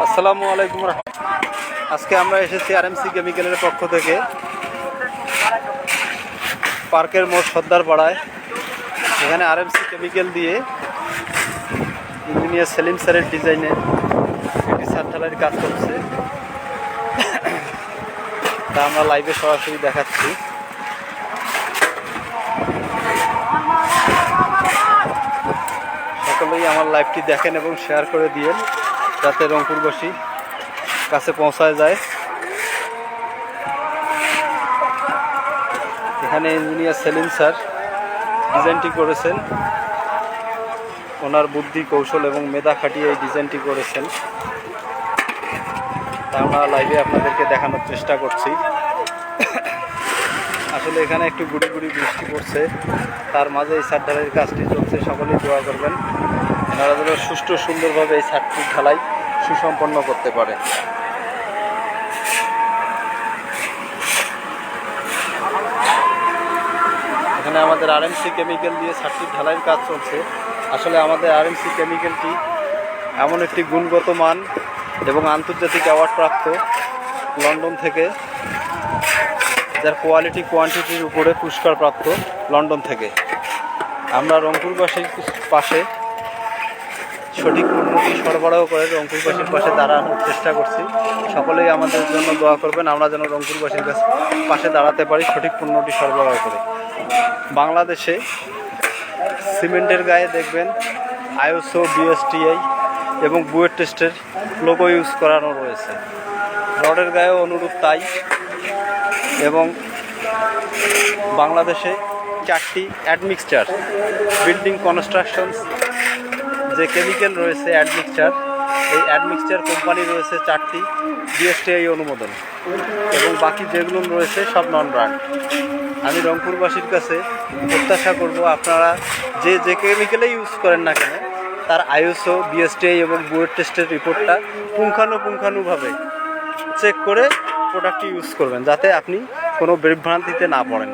আসসালামু আলাইকুম। আজকে আমরা এসেছি আরএমসি কেমিক্যালের পক্ষ থেকে পার্কের মোড় সর্দার পাড়ায়। এখানে আরএমসি কেমিক্যাল দিয়ে ইঞ্জিনিয়ার সেলিম স্যারের ডিজাইনে একটি ছাদ ঢালাইয়ের কাজ করছে, তা আমরা লাইভে সরাসরি দেখাচ্ছি। সকলেই আমার লাইভটি দেখেন এবং শেয়ার করে দিয়েন যাতে রংপুরবাসী কাছে পৌঁছায় যায়। এখানে ইঞ্জিনিয়ার সেলিম স্যার ডিজাইনটি করেছেন, ওনার বুদ্ধি কৌশল এবং মেধা খাটিয়ে এই ডিজাইনটি করেছেন, তা আমরা লাইভে আপনাদেরকে দেখানোর চেষ্টা করছি। আসলে এখানে একটু গুড়ি গুড়ি বৃষ্টি পড়ছে, তার মাঝে এই ছাদ ঢালাইয়ের কাজটি চলছে। সকলেই দোয়া করবেন ওনারা যেন সুষ্ঠু সুন্দরভাবে এই ছাদটি ঢালাই সুসম্পন্ন করতে পারে। এখানে আমাদের আরএমসি কেমিক্যাল দিয়ে ছাদটির ঢালাইয়ের কাজ চলছে। আসলে আমাদের আরএমসি কেমিক্যালটি এমন একটি গুণগত মান এবং আন্তর্জাতিক অ্যাওয়ার্ড প্রাপ্ত লন্ডন থেকে, যার কোয়ালিটি কোয়ান্টিটির উপরে পুরস্কার প্রাপ্ত লন্ডন থেকে। আমরা রংপুরবাসীর পাশে সঠিক পণ্যটি সরবরাহ করে রংপুরবাসীর পাশে দাঁড়ানোর চেষ্টা করছি। সকলেই আমাদের জন্য দোয়া করবেন, আমরা যেন রংপুরবাসীর পাশে দাঁড়াতে পারি সঠিক পণ্যটি সরবরাহ করে। বাংলাদেশে সিমেন্টের গায়ে দেখবেন আইএসও, বিএসটিআই এবং বুয়েট টেস্টের লোগো ইউজ করানো রয়েছে। রডের গায়েও অনুরূপ তাই। এবং বাংলাদেশে 4টি অ্যাডমিক্সচার বিল্ডিং কনস্ট্রাকশনস যে কেমিক্যাল রয়েছে অ্যাডমিক্সচার, এই অ্যাডমিক্সচার কোম্পানি রয়েছে 4টি বিএসটিআই অনুমোদন, এবং বাকি যেগুলো রয়েছে সব নন ব্র্যান্ড। আমি রংপুরবাসীর কাছে প্রত্যাশা করব আপনারা যে কেমিক্যালে ইউজ করেন না কেন তার আইএসও, বিএসটিআই এবং বুয়েট টেস্টের রিপোর্টটা পুঙ্খানুপুঙ্খানুভাবে চেক করে প্রোডাক্টটি ইউজ করবেন, যাতে আপনি কোনো বিভ্রান্তিতে না পড়েন।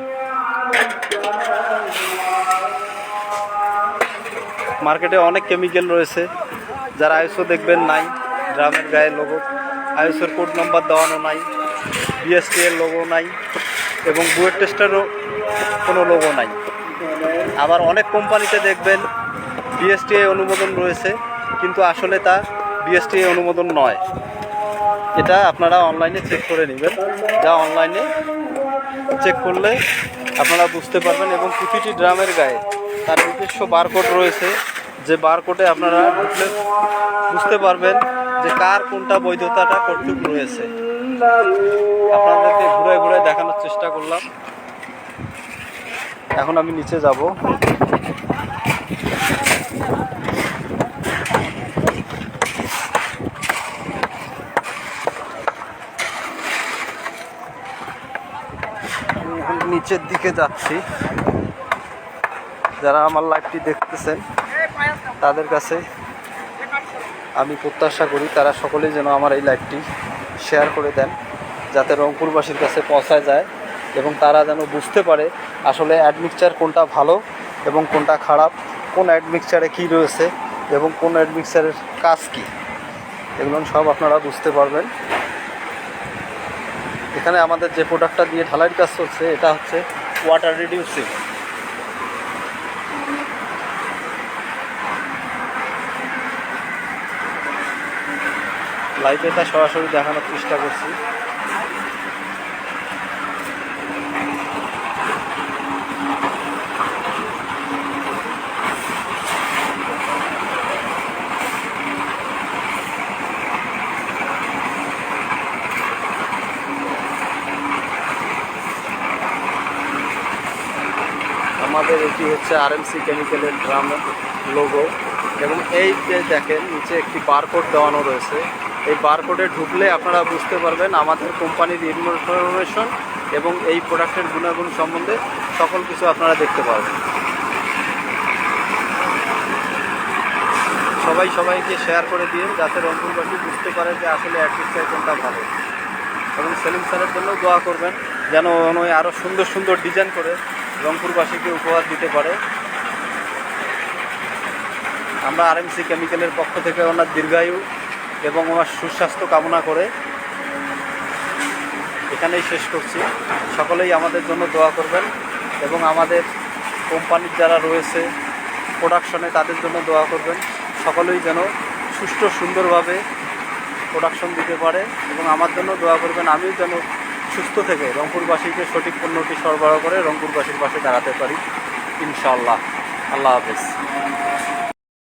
মার্কেটে অনেক কেমিক্যাল রয়েছে যার আইএসও দেখবেন নাই, ড্রামের গায়ে লোগো, আইএসওর কোড নাম্বার দেওয়ানো নাই, বিএসটিআইয়ের লোগো নাই এবং বুয়েট টেস্টেরও কোনো লোগো নাই। আবার অনেক কোম্পানিতে দেখবেন বিএসটিআই অনুমোদন রয়েছে, কিন্তু আসলে তা বিএসটিআই অনুমোদন নয়। এটা আপনারা অনলাইনে চেক করে নেবেন, যা অনলাইনে চেক করলে আপনারা বুঝতে পারবেন। এবং প্রতিটি ড্রামের গায়ে তার নিজস্ব বারকোড রয়েছে, যে বারকোডে আপনারা ঢুকলে বুঝতে পারবেন যে কার কোনটা বৈধতাটা কতটুক রয়েছে। আপনাদেরকে ঘুরে ঘুরে দেখানোর চেষ্টা করলাম। এখন আমি নিচে যাব। নিচের দিকে যাচ্ছি। যারা আমার লাইভটি দেখতেছেন তাদের কাছে আমি প্রত্যাশা করি তারা সকলেই যেন আমার এই লাইভটি শেয়ার করে দেন, যাতে রংপুরবাসীর কাছে পৌঁছায় যায় এবং তারা যেন বুঝতে পারে আসলে অ্যাডমিক্সচার কোনটা ভালো এবং কোনটা খারাপ, কোন অ্যাডমিক্সচারে কী রয়েছে এবং কোন অ্যাডমিক্সচারের কাজ কী, এগুলো সব আপনারা বুঝতে পারবেন। এখানে আমাদের যে প্রোডাক্টটা দিয়ে ঢালাইয়ের কাজ চলছে এটা হচ্ছে ওয়াটার রিডিউসিং। লাইভে এটা সরাসরি দেখানোর চেষ্টা করছি। আমাদের এটি হচ্ছে আরএমসি কেমিক্যালের ড্রাম লোগো, এবং এই যে দেখেন নিচে একটি বারকোড দেওয়ানো রয়েছে। এই বারকোডে ঢুকলে আপনারা বুঝতে পারবেন আমাদের কোম্পানির ইনফরমেশন এবং এই প্রোডাক্টের গুণাগুণ সম্বন্ধে সকল কিছু আপনারা দেখতে পারবেন। সবাইকে শেয়ার করে দিন যাতে রংপুরবাসী বুঝতে পারে যে আসলে অ্যাডমিক্সচার কোনটা ভালো। এবং সেলিম স্যারের জন্য দোয়া করবেন যেন উনি আরও সুন্দর সুন্দর ডিজাইন করে রংপুরবাসীকে উপহার দিতে পারে। আমরা আরএমসি কেমিক্যালের পক্ষ থেকে ওনার দীর্ঘায়ু এবং আমার সুস্বাস্থ্য কামনা করে এখানেই শেষ করছি। সকলেই আমাদের জন্য দোয়া করবেন এবং আমাদের কোম্পানির যারা রয়েছে প্রোডাকশনে তাদের জন্য দোয়া করবেন। সকলেই যেন সুষ্ঠু সুন্দরভাবে প্রোডাকশন দিতে পারে এবং আমার জন্য দোয়া করবেন, আমিও যেন সুস্থ থেকে রংপুরবাসীকে সঠিক পণ্যটি সরবরাহ করে রংপুরবাসীর পাশে দাঁড়াতে পারি ইনশাআল্লাহ। আল্লাহ হাফেজ।